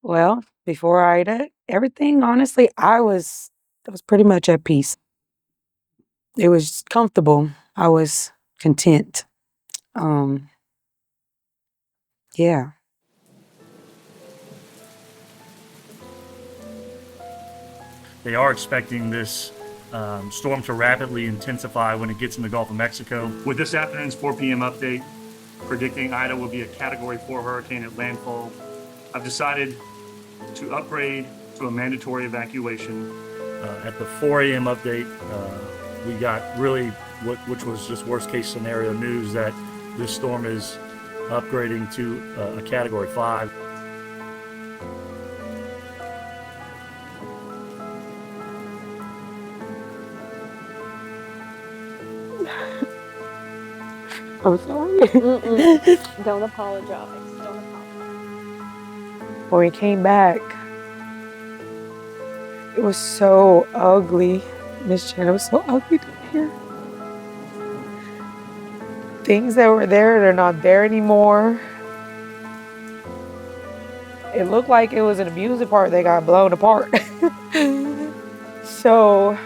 Well, before Ida, everything, honestly, I was pretty much at peace. It was comfortable. I was content. Um, yeah. They are expecting this storm to rapidly intensify when it gets in the Gulf of Mexico. With this afternoon's 4 p.m. update, predicting Ida will be a Category 4 hurricane at landfall, I've decided to upgrade to a mandatory evacuation. At the 4 a.m. update, we got really, which was just worst case scenario news, that this storm is upgrading to a Category 5. I'm sorry. Don't apologize. Don't apologize. When we came back, it was so ugly. Miss Janet, it was so ugly to hear. Things that were there, they're not there anymore. It looked like it was an amusement park that got blown apart. So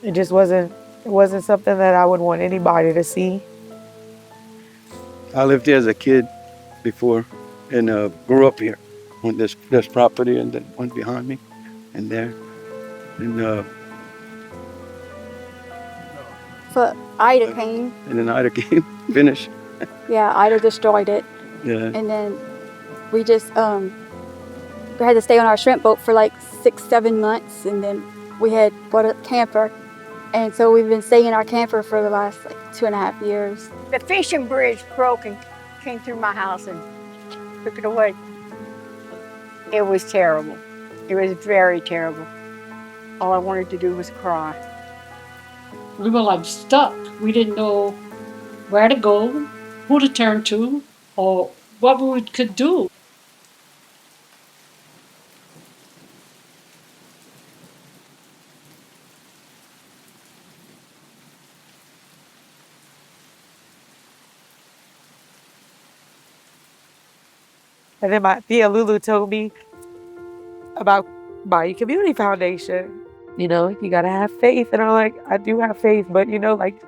it just wasn't something that I would want anybody to see. I lived here as a kid before and grew up here on this property and then one behind me and there. And But Ida came. and then Ida came, finished. Yeah, Ida destroyed it. Yeah. And then we just we had to stay on our shrimp boat for like 6-7 months, and then we had bought a camper, and so we've been staying in our camper for the last like 2.5 years. The fishing bridge broke and came through my house and took it away. It was terrible. It was very terrible. All I wanted to do was cry. We were like stuck. We didn't know where to go, who to turn to, or what we could do. And then my Thea Lulu told me about Bayou Community Foundation. You know, you gotta have faith. And I'm like, I do have faith, but you know, like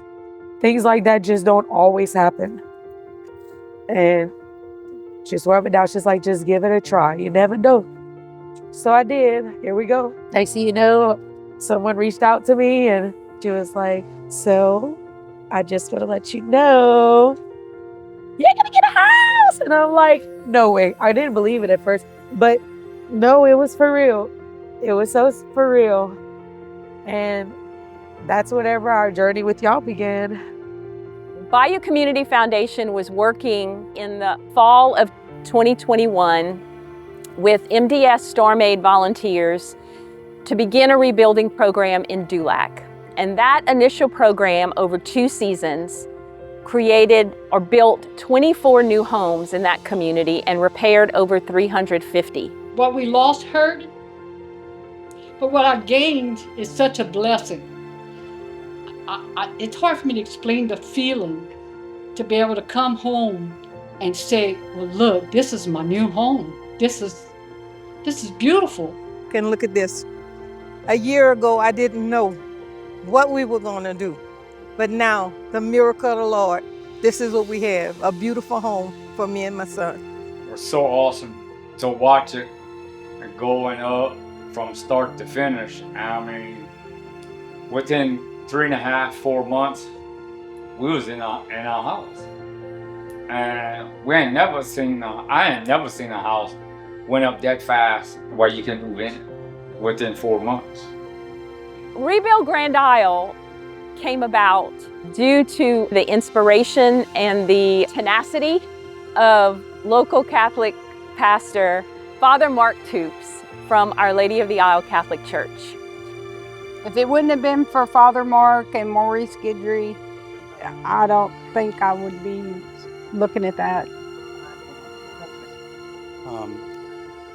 things like that just don't always happen. And just rub it down. She's like, just give it a try. You never know. So I did. Here we go. Next thing you know, someone reached out to me and she was like, so I just want to let you know you're gonna get a house. And I'm like, no way. I didn't believe it at first, but no, it was for real. It was so for real. And that's whenever our journey with y'all began. Bayou Community Foundation was working in the fall of 2021 with MDS Storm Aid volunteers to begin a rebuilding program in Dulac. And that initial program over 2 seasons created or built 24 new homes in that community and repaired over 350. What we lost hurt, but what I gained is such a blessing. It's hard for me to explain the feeling to be able to come home and say, well, look, this is my new home. This is beautiful. And look at this. A year ago, I didn't know what we were going to do. But now, the miracle of the Lord, this is what we have, a beautiful home for me and my son. It was so awesome to watch it going up from start to finish. I mean, within 3.5, 4 months, we was in our house. And I ain't never seen a house went up that fast where you can move in it within 4 months. Rebuild Grand Isle came about due to the inspiration and the tenacity of local Catholic pastor Father Mark Toops from Our Lady of the Isle Catholic Church. If it wouldn't have been for Father Mark and Maurice Guidry, I don't think I would be looking at that.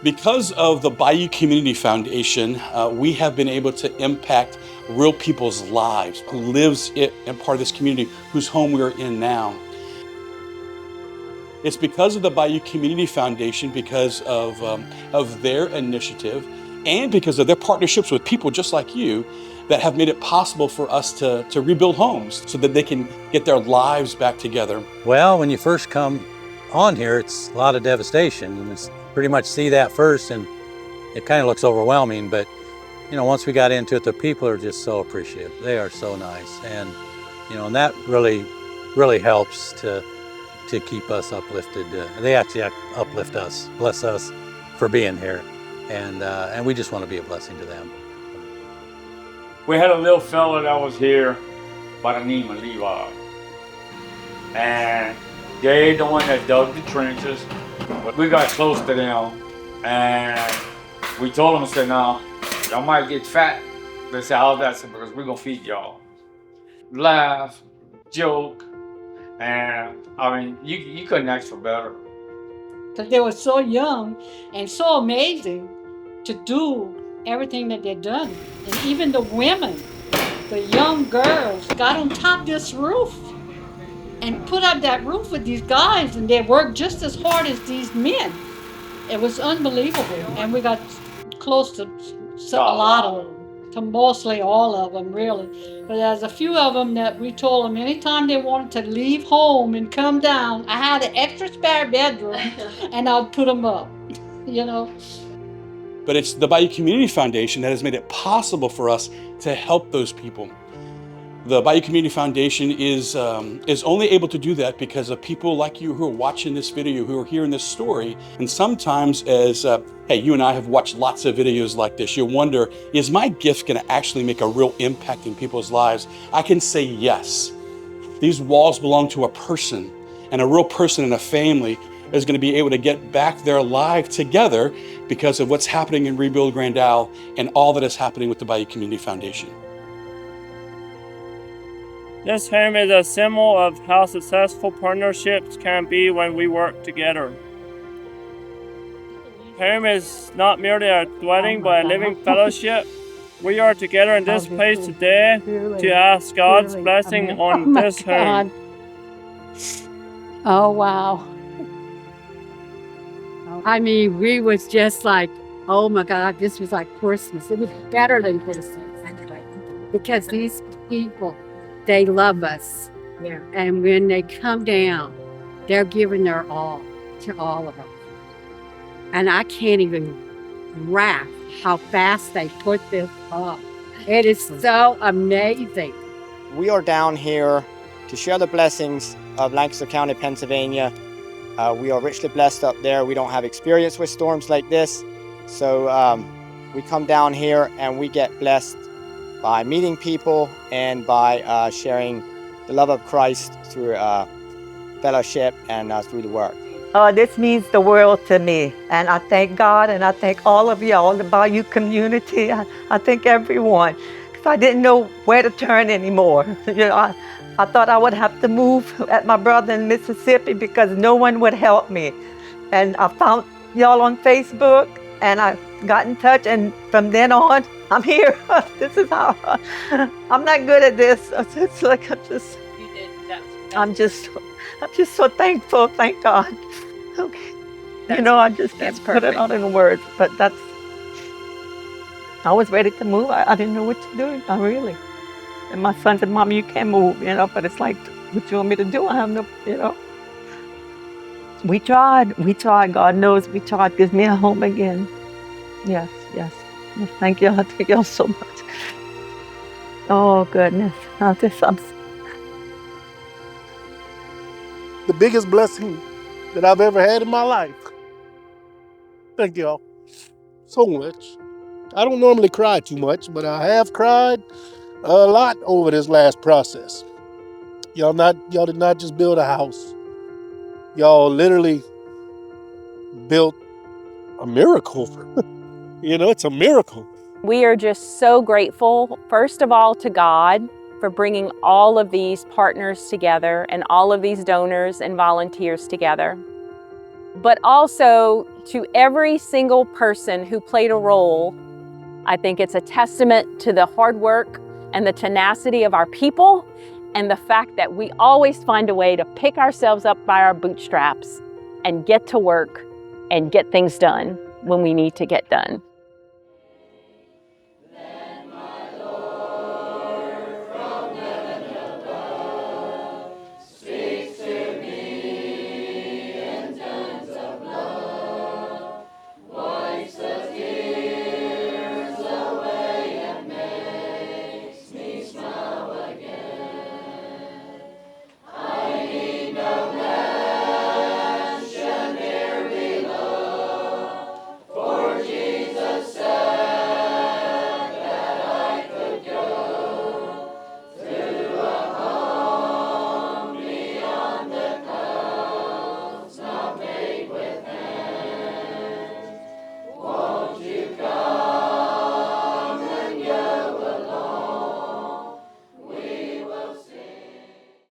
Because of the Bayou Community Foundation, we have been able to impact real people's lives who lives in part of this community, whose home we're in now. It's because of the Bayou Community Foundation, because of their initiative, and because of their partnerships with people just like you that have made it possible for us to rebuild homes so that they can get their lives back together. Well, when you first come on here, it's a lot of devastation. You must pretty much see that first, and it kind of looks overwhelming. But you know, once we got into it, the people are just so appreciative. They are so nice, and you know, and that really helps to keep us uplifted. They actually uplift us, bless us for being here, and we just want to be a blessing to them. We had a little fella that was here by the name of Levi, and they the one that dug the trenches. But we got close to them, and we told them, I said, "No, y'all might get fat." They said, "How's that?" I said, "Because we're gonna feed y'all." Laugh, joke, and I mean, you couldn't ask for better. Because they were so young and so amazing to do everything that they've done. And even the women, the young girls, got on top of this roof and put up that roof with these guys, and they worked just as hard as these men. It was unbelievable. And we got close to a lot of them, to mostly all of them, really. But there's a few of them that we told them anytime they wanted to leave home and come down, I had an extra spare bedroom, and I'd put them up, you know. But it's the Bayou Community Foundation that has made it possible for us to help those people. The Bayou Community Foundation is only able to do that because of people like you who are watching this video, who are hearing this story. And sometimes as, hey, you and I have watched lots of videos like this, you wonder, is my gift gonna actually make a real impact in people's lives? I can say yes. These walls belong to a person, and a real person and a family is gonna be able to get back their life together because of what's happening in Rebuild Grand Isle and all that is happening with the Bayou Community Foundation. This home is a symbol of how successful partnerships can be when we work together. Home is not merely a dwelling, but a living fellowship. We are together in this place today to ask God's blessing on this home. Oh, wow. I mean, we was just like, oh my God, this was like Christmas. It was better than Christmas. Because these people, they love us. Yeah. And when they come down, they're giving their all to all of us. And I can't even grasp how fast they put this up. It is so amazing. We are down here to share the blessings of Lancaster County, Pennsylvania. We are richly blessed up there. We don't have experience with storms like this. So we come down here and we get blessed by meeting people and by sharing the love of Christ through fellowship and through the work. This means the world to me, and I thank God, and I thank all of y'all, the Bayou community. I thank everyone, because I didn't know where to turn anymore. You know, I thought I would have to move at my brother in Mississippi because no one would help me. And I found y'all on Facebook, and I got in touch, and from then on, I'm here. This is how, I'm not good at this. It's like I'm just so thankful, thank God. Okay. You know, I just can't put it out in words, but I was ready to move. I didn't know what to do, not really. And my son said, Mom, you can't move, you know, but it's like, what you want me to do? I have no, you know. We tried, God knows we tried. Gives me a home again. Yes. Thank y'all so much. Oh, goodness. The biggest blessing that I've ever had in my life. Thank y'all so much. I don't normally cry too much, but I have cried a lot over this last process. Y'all did not just build a house. Y'all literally built a miracle. You know, it's a miracle. We are just so grateful, first of all, to God for bringing all of these partners together and all of these donors and volunteers together. But also to every single person who played a role. I think it's a testament to the hard work and the tenacity of our people and the fact that we always find a way to pick ourselves up by our bootstraps and get to work and get things done when we need to get done.